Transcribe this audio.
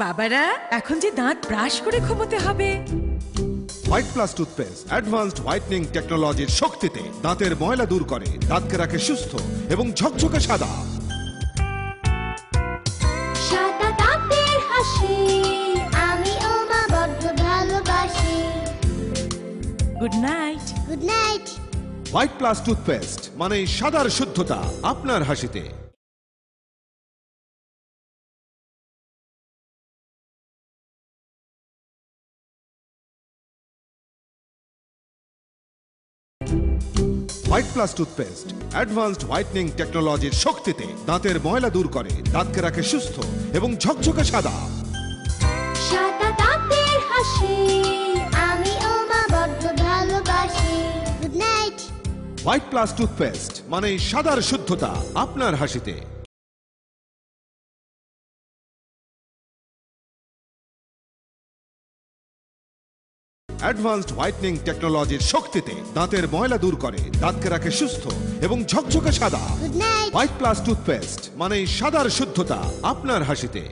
বাবারা এখন যে দাঁত ব্রাশ করে ঘুমোতে হবে। White plus toothpaste advanced whitening টেকনোলজির শক্তিতে দাঁতের ময়লা দূর করে, দাঁতকে রাখে সুস্থ এবং ঝকঝকে সাদা। সাদা দাঁতের হাসি আমি ও মা বড্ড ভালোবাসি। Good night. Good night. White plus toothpaste মানে সাদার শুদ্ধতা আপনার হাসিতে। White plus toothpaste advanced whitening টেকনোলজির শক্তিতে দাঁতের ময়লা দূর করে, দাঁতকে রাখে সুস্থ এবং ঝকঝকে সাদা। সাদা দাঁতের হাসি আমি ও মা বড্ড ভালোবাসি। Good night. White plus toothpaste মানে সাদার শুদ্ধতা আপনার হাসিতে। অ্যাডভান্সড হোয়াইটনিং টেকনোলজির শক্তিতে দাঁতের ময়লা দূর করে, দাঁতকে রাখে সুস্থ এবং ঝকঝকে সাদা। Good night. White plus toothpaste মানে সাদার শুদ্ধতা আপনার হাসিতে।